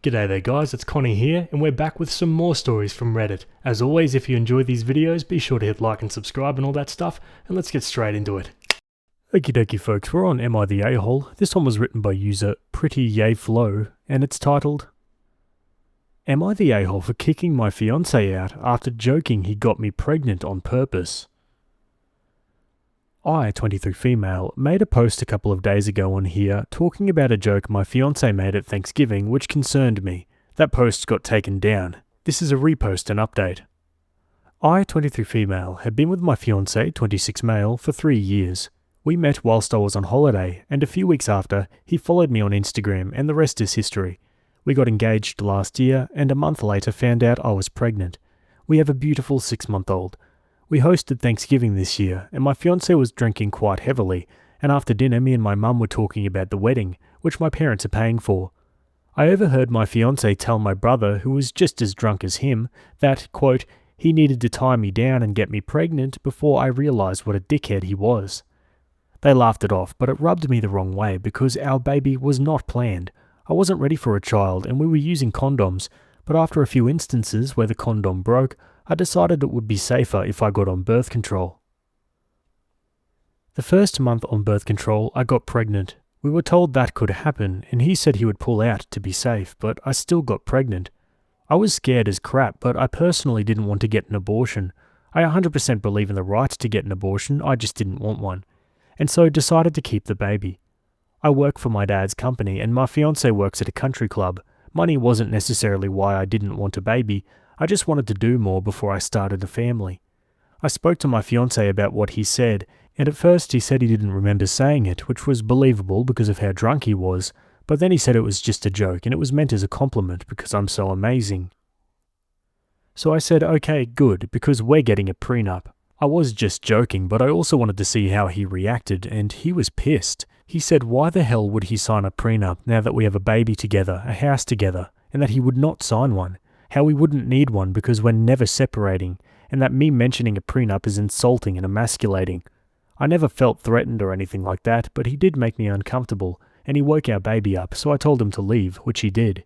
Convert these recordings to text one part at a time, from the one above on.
G'day there guys, it's Connie here, and we're back with some more stories from Reddit. As always, if you enjoy these videos, be sure to hit like and subscribe and all that stuff, and let's get straight into it. Okie dokie folks, we're on Am I the A-hole? This one was written by user PrettyYayFlow, and it's titled, Am I the a-hole for kicking my fiance out after joking he got me pregnant on purpose? I, 23 female, made a post a couple of days ago on here talking about a joke my fiance made at Thanksgiving which concerned me. That post got taken down. This is a repost and update. I, 23 female, had been with my fiance, 26 male, for 3 years. We met whilst I was on holiday, and a few weeks after, he followed me on Instagram and the rest is history. We got engaged last year and a month later found out I was pregnant. We have a beautiful 6-month-old. We hosted Thanksgiving this year, and my fiancé was drinking quite heavily, and after dinner me and my mum were talking about the wedding, which my parents are paying for. I overheard my fiancé tell my brother, who was just as drunk as him, that, quote, he needed to tie me down and get me pregnant before I realised what a dickhead he was. They laughed it off, but it rubbed me the wrong way because our baby was not planned. I wasn't ready for a child, and we were using condoms, but after a few instances where the condom broke, I decided it would be safer if I got on birth control. The first month on birth control, I got pregnant. We were told that could happen, and he said he would pull out to be safe, but I still got pregnant. I was scared as crap, but I personally didn't want to get an abortion. I 100% believe in the right to get an abortion, I just didn't want one, and so decided to keep the baby. I work for my dad's company, and my fiancé works at a country club. Money wasn't necessarily why I didn't want a baby. I just wanted to do more before I started a family. I spoke to my fiancé about what he said, and at first he said he didn't remember saying it, which was believable because of how drunk he was, but then he said it was just a joke and it was meant as a compliment because I'm so amazing. So I said, okay, good, because we're getting a prenup. I was just joking, but I also wanted to see how he reacted, and he was pissed. He said why the hell would he sign a prenup now that we have a baby together, a house together, and that he would not sign one. How we wouldn't need one because we're never separating, and that me mentioning a prenup is insulting and emasculating. I never felt threatened or anything like that, but he did make me uncomfortable, and he woke our baby up, so I told him to leave, which he did.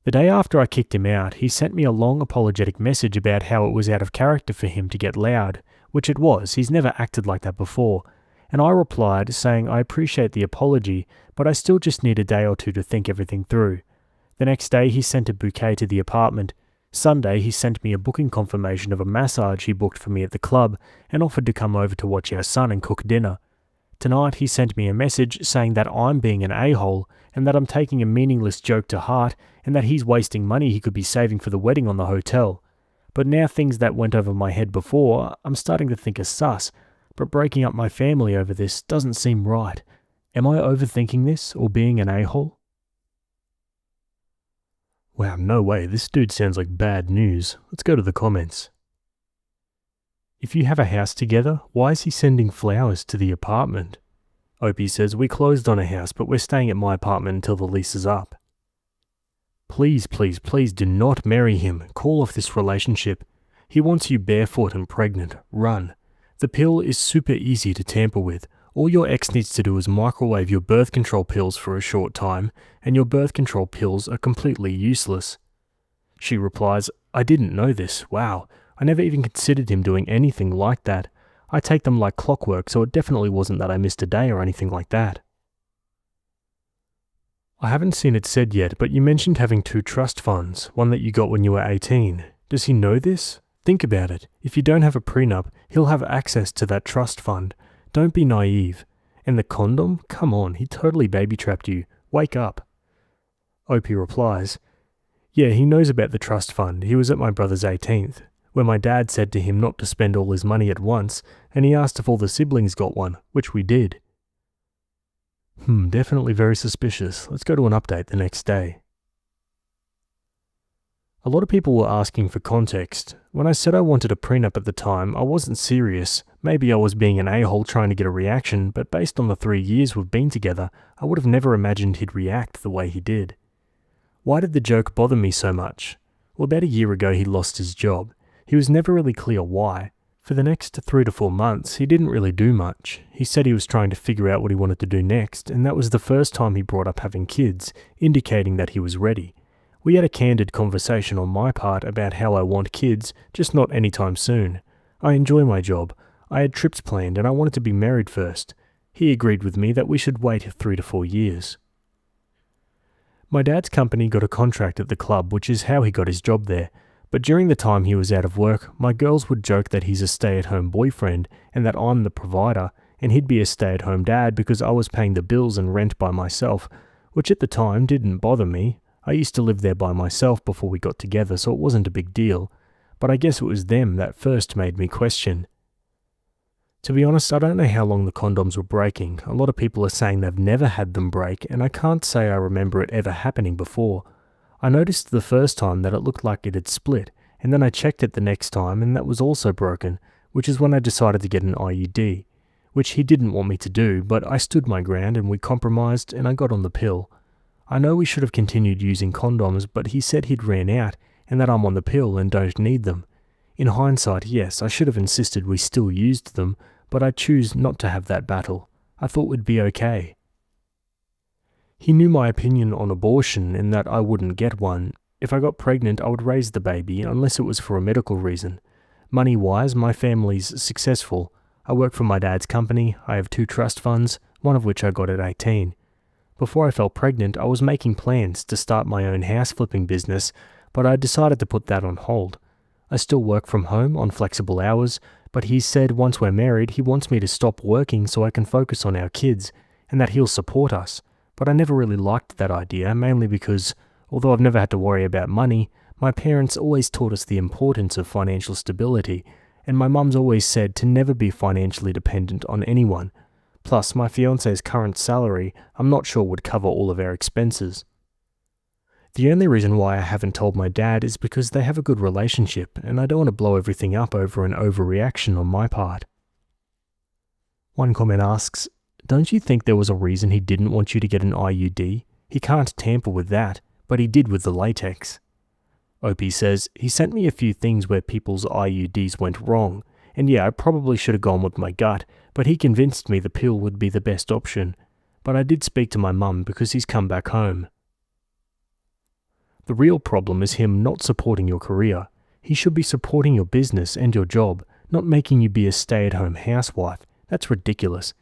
The day after I kicked him out, he sent me a long apologetic message about how it was out of character for him to get loud, which it was, he's never acted like that before, and I replied saying I appreciate the apology, but I still just need a day or two to think everything through. The next day he sent a bouquet to the apartment. Sunday he sent me a booking confirmation of a massage he booked for me at the club and offered to come over to watch our son and cook dinner. Tonight he sent me a message saying that I'm being an a-hole and that I'm taking a meaningless joke to heart and that he's wasting money he could be saving for the wedding on the hotel. But now things that went over my head before, I'm starting to think are sus, but breaking up my family over this doesn't seem right. Am I overthinking this or being an a-hole? Wow, no way, this dude sounds like bad news. Let's go to the comments. If you have a house together, why is he sending flowers to the apartment? Opie says, we closed on a house, but we're staying at my apartment until the lease is up. Please, please, please do not marry him. Call off this relationship. He wants you barefoot and pregnant. Run. The pill is super easy to tamper with. All your ex needs to do is microwave your birth control pills for a short time, and your birth control pills are completely useless. She replies, I didn't know this. Wow, I never even considered him doing anything like that. I take them like clockwork, so it definitely wasn't that I missed a day or anything like that. I haven't seen it said yet, but you mentioned having 2 trust funds, one that you got when you were 18. Does he know this? Think about it. If you don't have a prenup, he'll have access to that trust fund. Don't be naive. And the condom? Come on, he totally baby-trapped you. Wake up. Opie replies, yeah, he knows about the trust fund. He was at my brother's 18th, where my dad said to him not to spend all his money at once, and he asked if all the siblings got one, which we did. Definitely very suspicious. Let's go to an update the next day. A lot of people were asking for context. When I said I wanted a prenup at the time, I wasn't serious. Maybe I was being an a-hole trying to get a reaction, but based on the 3 years we've been together, I would have never imagined he'd react the way he did. Why did the joke bother me so much? Well, about a year ago he lost his job. He was never really clear why. For the next 3 to 4 months, he didn't really do much. He said he was trying to figure out what he wanted to do next, and that was the first time he brought up having kids, indicating that he was ready. We had a candid conversation on my part about how I want kids, just not anytime soon. I enjoy my job. I had trips planned and I wanted to be married first. He agreed with me that we should wait 3 to 4 years. My dad's company got a contract at the club, which is how he got his job there. But during the time he was out of work, my girls would joke that he's a stay-at-home boyfriend and that I'm the provider, and he'd be a stay-at-home dad because I was paying the bills and rent by myself, which at the time didn't bother me. I used to live there by myself before we got together, so it wasn't a big deal. But I guess it was them that first made me question. To be honest, I don't know how long the condoms were breaking. A lot of people are saying they've never had them break, and I can't say I remember it ever happening before. I noticed the first time that it looked like it had split, and then I checked it the next time and that was also broken, which is when I decided to get an IUD, which he didn't want me to do, but I stood my ground and we compromised and I got on the pill. I know we should have continued using condoms, but he said he'd ran out and that I'm on the pill and don't need them. In hindsight, yes, I should have insisted we still used them, but I choose not to have that battle. I thought we'd be okay. He knew my opinion on abortion and that I wouldn't get one. If I got pregnant, I would raise the baby, unless it was for a medical reason. Money-wise, my family's successful. I work for my dad's company, I have 2 trust funds, one of which I got at 18. Before I fell pregnant, I was making plans to start my own house flipping business, but I decided to put that on hold. I still work from home on flexible hours, but he said once we're married, he wants me to stop working so I can focus on our kids, and that he'll support us. But I never really liked that idea, mainly because, although I've never had to worry about money, my parents always taught us the importance of financial stability, and my mum's always said to never be financially dependent on anyone. Plus, my fiance's current salary, I'm not sure would cover all of our expenses. The only reason why I haven't told my dad is because they have a good relationship, and I don't want to blow everything up over an overreaction on my part. One comment asks, "Don't you think there was a reason he didn't want you to get an IUD? He can't tamper with that, but he did with the latex." Opie says, "He sent me a few things where people's IUDs went wrong, and yeah, I probably should have gone with my gut, but he convinced me the pill would be the best option. But I did speak to my mum because he's come back home." The real problem is him not supporting your career. He should be supporting your business and your job, not making you be a stay-at-home housewife. That's ridiculous.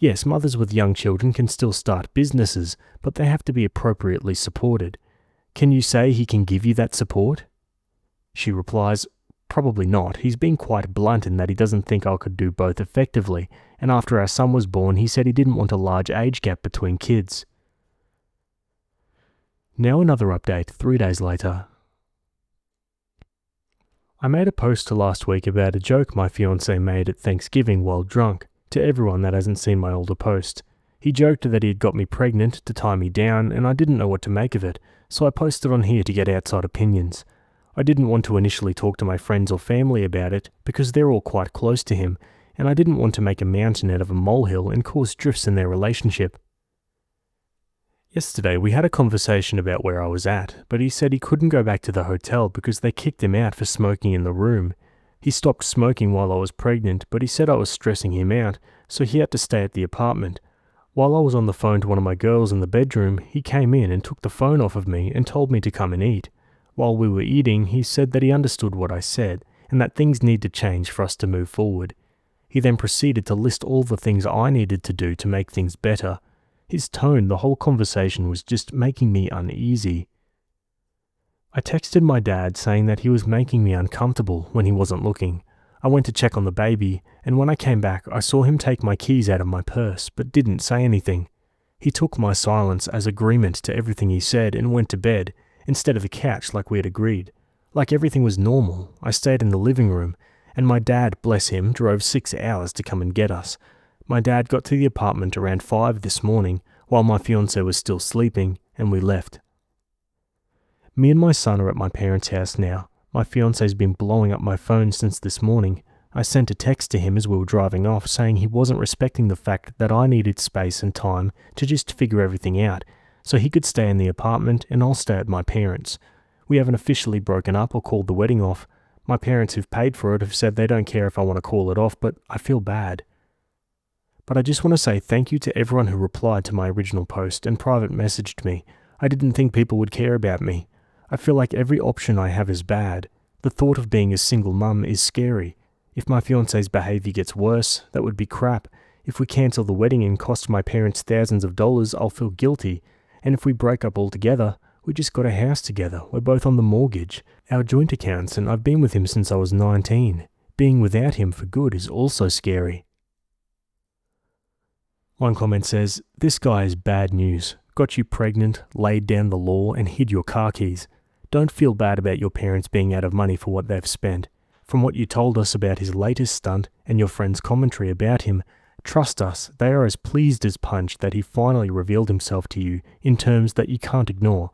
Yes, mothers with young children can still start businesses, but they have to be appropriately supported. Can you say he can give you that support? She replies, "Probably not. He's been quite blunt in that he doesn't think I could do both effectively, and after our son was born, he said he didn't want a large age gap between kids." Now another update 3 days later. I made a post last week about a joke my fiancé made at Thanksgiving while drunk, to everyone that hasn't seen my older post. He joked that he had got me pregnant to tie me down, and I didn't know what to make of it, so I posted on here to get outside opinions. I didn't want to initially talk to my friends or family about it, because they're all quite close to him, and I didn't want to make a mountain out of a molehill and cause drifts in their relationship. Yesterday we had a conversation about where I was at, but he said he couldn't go back to the hotel because they kicked him out for smoking in the room. He stopped smoking while I was pregnant, but he said I was stressing him out, so he had to stay at the apartment. While I was on the phone to one of my girls in the bedroom, he came in and took the phone off of me and told me to come and eat. While we were eating, he said that he understood what I said, and that things need to change for us to move forward. He then proceeded to list all the things I needed to do to make things better. His tone the whole conversation was just making me uneasy. I texted my dad saying that he was making me uncomfortable when he wasn't looking. I went to check on the baby, and when I came back I saw him take my keys out of my purse, but didn't say anything. He took my silence as agreement to everything he said and went to bed, instead of the couch like we had agreed. Like everything was normal, I stayed in the living room, and my dad, bless him, drove 6 hours to come and get us. My dad got to the apartment around 5 this morning, while my fiancé was still sleeping, and we left. Me and my son are at my parents' house now. My fiancé's been blowing up my phone since this morning. I sent a text to him as we were driving off saying he wasn't respecting the fact that I needed space and time to just figure everything out, so he could stay in the apartment and I'll stay at my parents'. We haven't officially broken up or called the wedding off. My parents who've paid for it have said they don't care if I want to call it off, but I feel bad. But I just want to say thank you to everyone who replied to my original post and private messaged me. I didn't think people would care about me. I feel like every option I have is bad. The thought of being a single mum is scary. If my fiance's behaviour gets worse, that would be crap. If we cancel the wedding and cost my parents thousands of dollars, I'll feel guilty. And if we break up altogether, we just got a house together. We're both on the mortgage. Our joint accounts, and I've been with him since I was 19. Being without him for good is also scary. One comment says, "This guy is bad news. Got you pregnant, laid down the law, and hid your car keys. Don't feel bad about your parents being out of money for what they've spent. From what you told us about his latest stunt and your friend's commentary about him, trust us, they are as pleased as Punch that he finally revealed himself to you in terms that you can't ignore.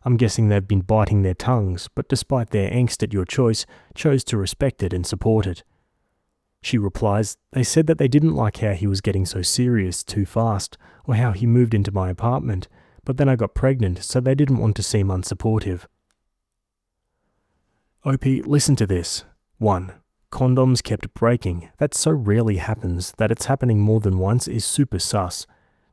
I'm guessing they've been biting their tongues, but despite their angst at your choice, chose to respect it and support it." She replies, "They said that they didn't like how he was getting so serious too fast, or how he moved into my apartment, but then I got pregnant, so they didn't want to seem unsupportive." OP, listen to this. 1. Condoms kept breaking. That so rarely happens that it's happening more than once is super sus.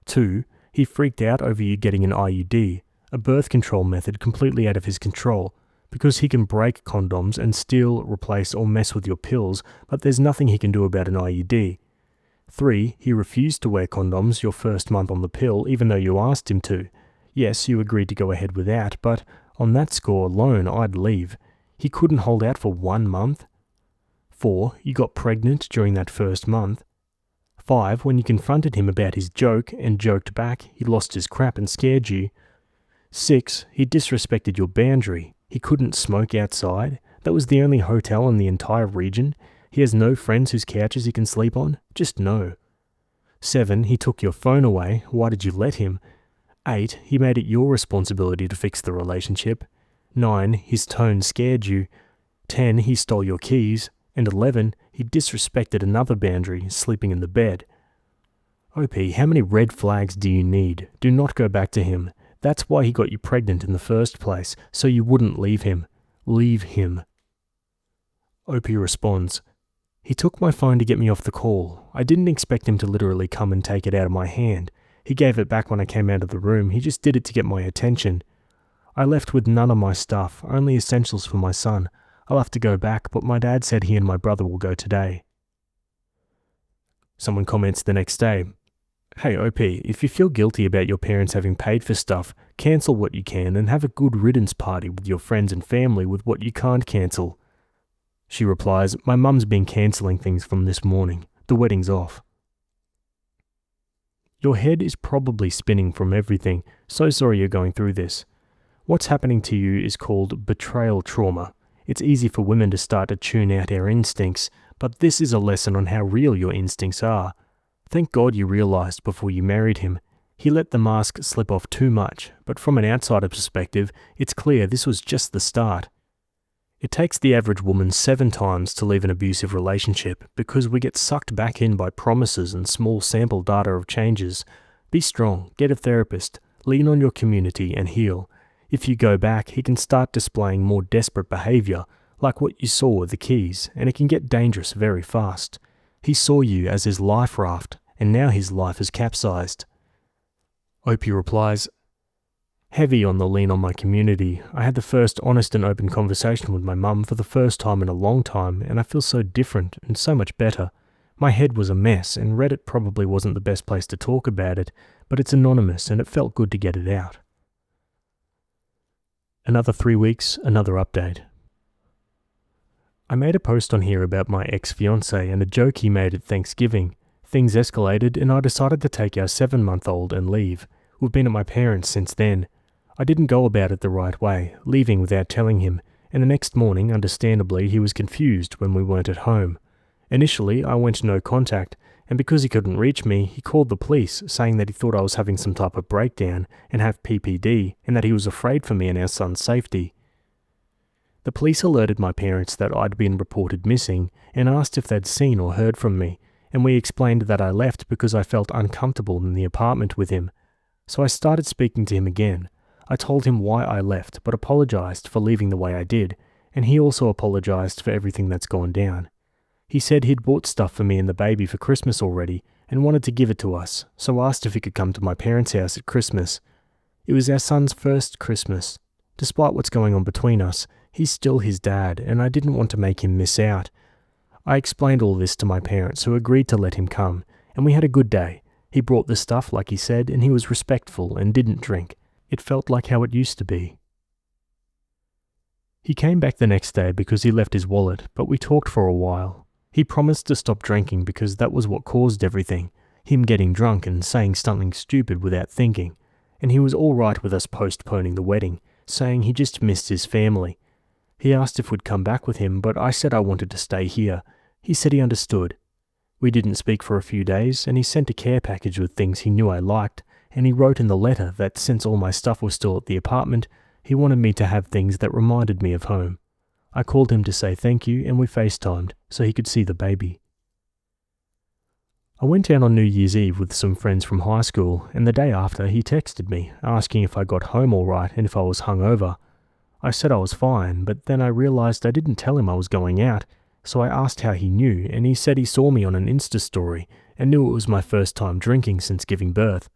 2. He freaked out over you getting an IUD, a birth control method completely out of his control, because he can break condoms and steal, replace or mess with your pills, but there's nothing he can do about an IUD. 3. He refused to wear condoms your first month on the pill even though you asked him to. Yes, you agreed to go ahead with that, but on that score alone I'd leave. He couldn't hold out for 1 month. 4. You got pregnant during that first month. 5. When you confronted him about his joke and joked back, he lost his crap and scared you. 6. He disrespected your boundary. He couldn't smoke outside. That was the only hotel in the entire region. He has no friends whose couches he can sleep on. Just no. 7. He took your phone away. Why did you let him? 8. He made it your responsibility to fix the relationship. 9. His tone scared you. 10. He stole your keys. And 11. He disrespected another boundary, sleeping in the bed. OP, how many red flags do you need? Do not go back to him. That's why he got you pregnant in the first place, so you wouldn't leave him. Leave him. OP responds, "He took my phone to get me off the call. I didn't expect him to literally come and take it out of my hand. He gave it back when I came out of the room. He just did it to get my attention. I left with none of my stuff, only essentials for my son. I'll have to go back, but my dad said he and my brother will go today." Someone comments the next day, "Hey OP, if you feel guilty about your parents having paid for stuff, cancel what you can and have a good riddance party with your friends and family with what you can't cancel." She replies, "My mum's been cancelling things from this morning. The wedding's off." Your head is probably spinning from everything. So sorry you're going through this. What's happening to you is called betrayal trauma. It's easy for women to start to tune out our instincts, but this is a lesson on how real your instincts are. Thank God you realised before you married him. He let the mask slip off too much, but from an outsider perspective, it's clear this was just the start. It takes the average woman 7 times to leave an abusive relationship because we get sucked back in by promises and small sample data of changes. Be strong, get a therapist, lean on your community and heal. If you go back, he can start displaying more desperate behaviour, like what you saw with the keys, and it can get dangerous very fast. He saw you as his life raft, and now his life is capsized. OP replies, "Heavy on the lean on my community. I had the first honest and open conversation with my mum for the first time in a long time, and I feel so different and so much better. My head was a mess, and Reddit probably wasn't the best place to talk about it, but it's anonymous and it felt good to get it out." Another 3 weeks, another update. I made a post on here about my ex-fiance and a joke he made at Thanksgiving. Things escalated and I decided to take our 7-month-old and leave. We've been at my parents' since then. I didn't go about it the right way, leaving without telling him, and the next morning, understandably, he was confused when we weren't at home. Initially, I went no contact, and because he couldn't reach me, he called the police, saying that he thought I was having some type of breakdown and have PPD, and that he was afraid for me and our son's safety. The police alerted my parents that I'd been reported missing and asked if they'd seen or heard from me, and we explained that I left because I felt uncomfortable in the apartment with him. So I started speaking to him again. I told him why I left, but apologised for leaving the way I did, and he also apologized for everything that's gone down. He said he'd bought stuff for me and the baby for Christmas already and wanted to give it to us, so asked if he could come to my parents' house at Christmas. It was our son's first Christmas. Despite what's going on between us, he's still his dad, and I didn't want to make him miss out. I explained all this to my parents, who agreed to let him come, and we had a good day. He brought the stuff like he said, and he was respectful and didn't drink. It felt like how it used to be. He came back the next day because he left his wallet, but we talked for a while. He promised to stop drinking because that was what caused everything, him getting drunk and saying something stupid without thinking, and he was all right with us postponing the wedding, saying he just missed his family. He asked if we'd come back with him, but I said I wanted to stay here. He said he understood. We didn't speak for a few days, and he sent a care package with things he knew I liked, and he wrote in the letter that since all my stuff was still at the apartment, he wanted me to have things that reminded me of home. I called him to say thank you, and we FaceTimed so he could see the baby. I went down on New Year's Eve with some friends from high school, and the day after he texted me, asking if I got home all right and if I was hungover. I said I was fine, but then I realised I didn't tell him I was going out, so I asked how he knew, and he said he saw me on an Insta story and knew it was my first time drinking since giving birth.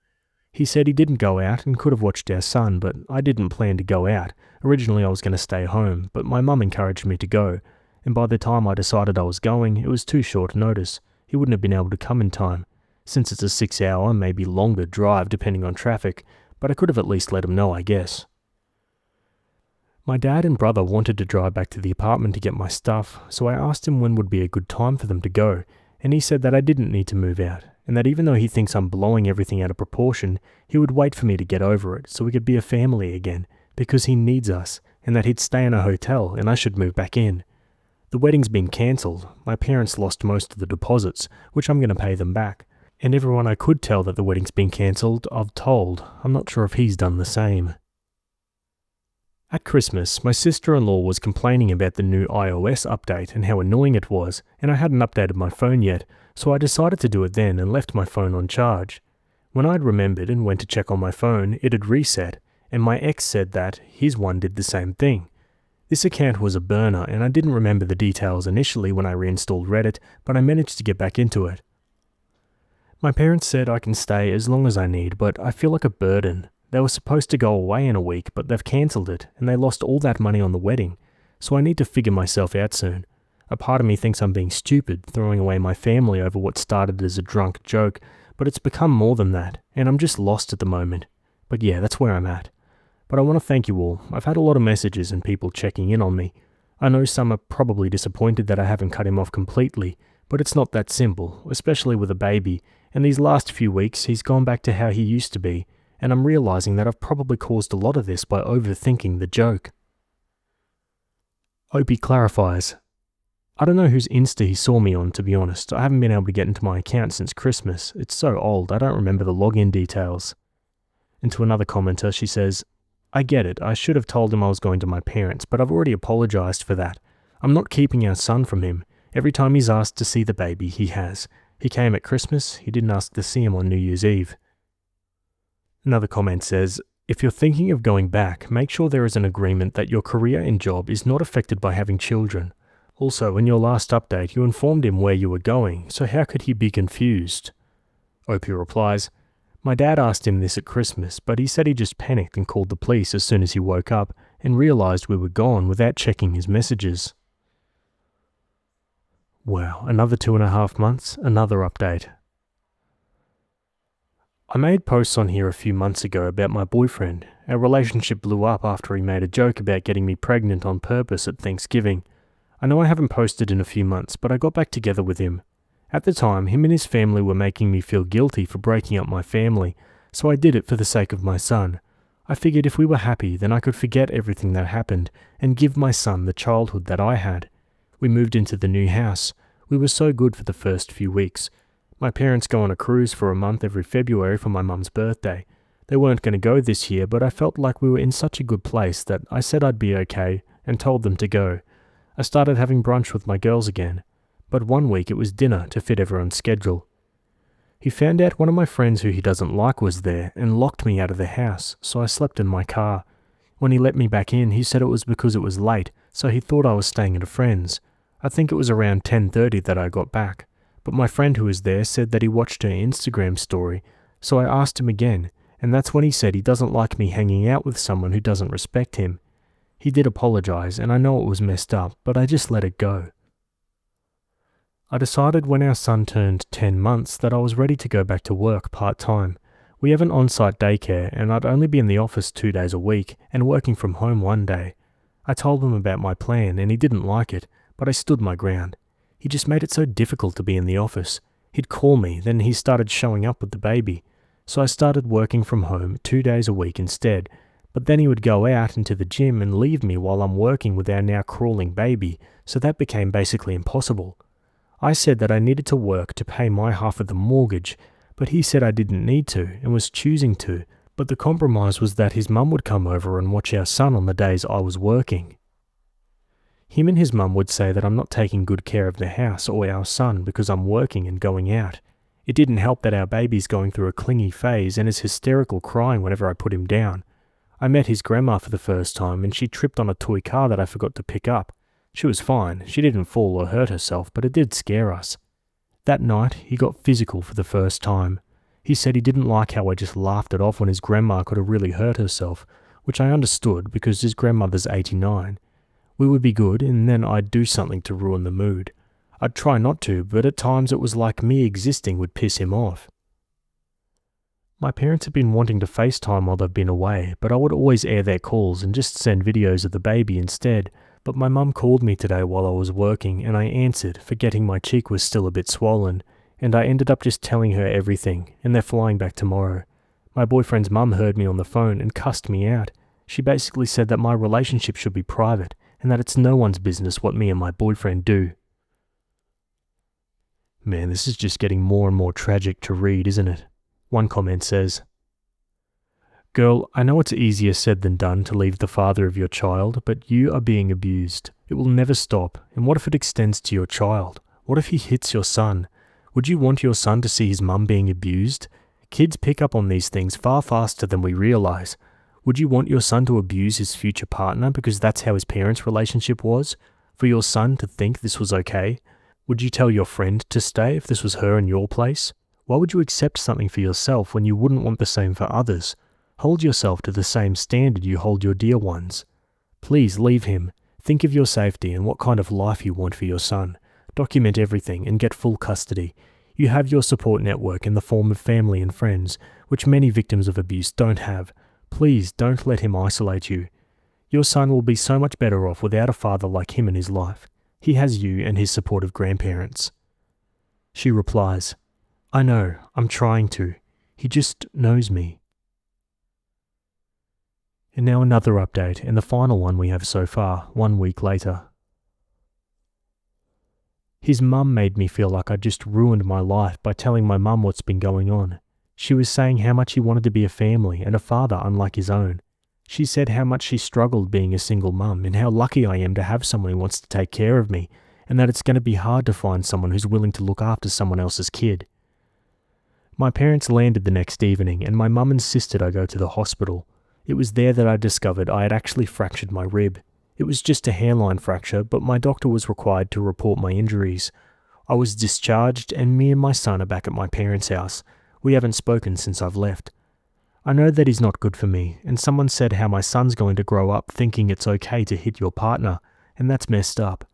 He said he didn't go out and could have watched our son, but I didn't plan to go out. Originally I was going to stay home, but my mum encouraged me to go, and by the time I decided I was going, it was too short notice. He wouldn't have been able to come in time, since it's a 6-hour, maybe longer drive depending on traffic, but I could have at least let him know, I guess. My dad and brother wanted to drive back to the apartment to get my stuff, so I asked him when would be a good time for them to go, and he said that I didn't need to move out, and that even though he thinks I'm blowing everything out of proportion, he would wait for me to get over it so we could be a family again, because he needs us, and that he'd stay in a hotel and I should move back in. The wedding's been cancelled. My parents lost most of the deposits, which I'm going to pay them back, and everyone I could tell that the wedding's been cancelled, I've told. I'm not sure if he's done the same. At Christmas, my sister-in-law was complaining about the new iOS update and how annoying it was, and I hadn't updated my phone yet, so I decided to do it then and left my phone on charge. When I'd remembered and went to check on my phone, it had reset, and my ex said that his one did the same thing. This account was a burner, and I didn't remember the details initially when I reinstalled Reddit, but I managed to get back into it. My parents said I can stay as long as I need, but I feel like a burden. They were supposed to go away in a week, but they've cancelled it, and they lost all that money on the wedding, so I need to figure myself out soon. A part of me thinks I'm being stupid, throwing away my family over what started as a drunk joke, but it's become more than that, and I'm just lost at the moment. But yeah, that's where I'm at. But I want to thank you all. I've had a lot of messages and people checking in on me. I know some are probably disappointed that I haven't cut him off completely, but it's not that simple, especially with a baby, and these last few weeks he's gone back to how he used to be, and I'm realising that I've probably caused a lot of this by overthinking the joke. Opie clarifies. I don't know whose Insta he saw me on, to be honest. I haven't been able to get into my account since Christmas. It's so old, I don't remember the login details. And to another commenter, she says, I get it, I should have told him I was going to my parents, but I've already apologised for that. I'm not keeping our son from him. Every time he's asked to see the baby, he has. He came at Christmas, he didn't ask to see him on New Year's Eve. Another comment says, if you're thinking of going back, make sure there is an agreement that your career and job is not affected by having children. Also, in your last update, you informed him where you were going, so how could he be confused? Opie replies, my dad asked him this at Christmas, but he said he just panicked and called the police as soon as he woke up and realised we were gone without checking his messages. Wow, another 2.5 months, another update. I made posts on here a few months ago about my boyfriend. Our relationship blew up after he made a joke about getting me pregnant on purpose at Thanksgiving. I know I haven't posted in a few months, but I got back together with him. At the time, him and his family were making me feel guilty for breaking up my family, so I did it for the sake of my son. I figured if we were happy, then I could forget everything that happened and give my son the childhood that I had. We moved into the new house. We were so good for the first few weeks. My parents go on a cruise for a month every February for my mum's birthday. They weren't going to go this year, but I felt like we were in such a good place that I said I'd be okay and told them to go. I started having brunch with my girls again, but one week it was dinner to fit everyone's schedule. He found out one of my friends who he doesn't like was there and locked me out of the house, so I slept in my car. When he let me back in, he said it was because it was late, so he thought I was staying at a friend's. I think it was around 10:30 that I got back, but my friend who was there said that he watched her Instagram story, so I asked him again, and that's when he said he doesn't like me hanging out with someone who doesn't respect him. He did apologize, and I know it was messed up, but I just let it go. I decided when our son turned 10 months that I was ready to go back to work part-time. We have an on-site daycare, and I'd only be in the office 2 days a week and working from home 1 day. I told him about my plan, and he didn't like it, but I stood my ground. He just made it so difficult to be in the office. He'd call me, then he started showing up with the baby. So I started working from home 2 days a week instead, but then he would go out into the gym and leave me while I'm working with our now crawling baby, so that became basically impossible. I said that I needed to work to pay my half of the mortgage, but he said I didn't need to and was choosing to, but the compromise was that his mum would come over and watch our son on the days I was working. Him and his mum would say that I'm not taking good care of the house or our son because I'm working and going out. It didn't help that our baby's going through a clingy phase and is hysterical crying whenever I put him down. I met his grandma for the first time and she tripped on a toy car that I forgot to pick up. She was fine, she didn't fall or hurt herself, but it did scare us. That night, he got physical for the first time. He said he didn't like how I just laughed it off when his grandma could have really hurt herself, which I understood because his grandmother's 89. We would be good and then I'd do something to ruin the mood. I'd try not to, but at times it was like me existing would piss him off. My parents had been wanting to FaceTime while they've been away, but I would always air their calls and just send videos of the baby instead. But my mum called me today while I was working and I answered, forgetting my cheek was still a bit swollen, and I ended up just telling her everything, and they're flying back tomorrow. My boyfriend's mum heard me on the phone and cussed me out. She basically said that my relationship should be private, and that it's no one's business what me and my boyfriend do. Man, this is just getting more and more tragic to read, isn't it? One comment says, "Girl, I know it's easier said than done to leave the father of your child, but you are being abused. It will never stop, and what if it extends to your child? What if he hits your son? Would you want your son to see his mum being abused? Kids pick up on these things far faster than we realize. Would you want your son to abuse his future partner because that's how his parents' relationship was? For your son to think this was okay? Would you tell your friend to stay if this was her in your place? Why would you accept something for yourself when you wouldn't want the same for others? Hold yourself to the same standard you hold your dear ones. Please leave him. Think of your safety and what kind of life you want for your son. Document everything and get full custody. You have your support network in the form of family and friends, which many victims of abuse don't have. Please don't let him isolate you. Your son will be so much better off without a father like him in his life. He has you and his supportive grandparents." She replies, "I know, I'm trying to. He just knows me." And now another update, and the final one we have so far, 1 week later. His mum made me feel like I'd just ruined my life by telling my mum what's been going on. She was saying how much he wanted to be a family and a father unlike his own. She said how much she struggled being a single mum and how lucky I am to have someone who wants to take care of me, and that it's going to be hard to find someone who's willing to look after someone else's kid. My parents landed the next evening and my mum insisted I go to the hospital. It was there that I discovered I had actually fractured my rib. It was just a hairline fracture, but my doctor was required to report my injuries. I was discharged and me and my son are back at my parents' house. We haven't spoken since I've left. I know that he's not good for me, and someone said how my son's going to grow up thinking it's okay to hit your partner, and that's messed up.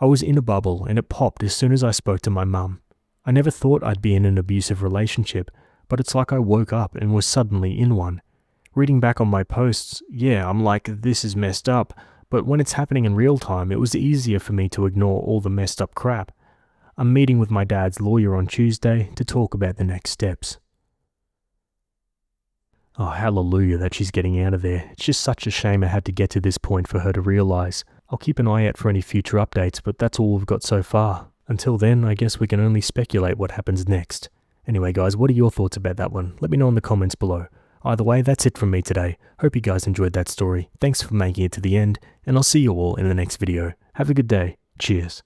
I was in a bubble and it popped as soon as I spoke to my mum. I never thought I'd be in an abusive relationship, but it's like I woke up and was suddenly in one. Reading back on my posts, yeah, I'm like, this is messed up, but when it's happening in real time, it was easier for me to ignore all the messed up crap. I'm meeting with my dad's lawyer on Tuesday to talk about the next steps. Oh, hallelujah that she's getting out of there. It's just such a shame it had to get to this point for her to realise. I'll keep an eye out for any future updates, but that's all we've got so far. Until then, I guess we can only speculate what happens next. Anyway guys, what are your thoughts about that one? Let me know in the comments below. Either way, that's it from me today. Hope you guys enjoyed that story. Thanks for making it to the end, and I'll see you all in the next video. Have a good day. Cheers.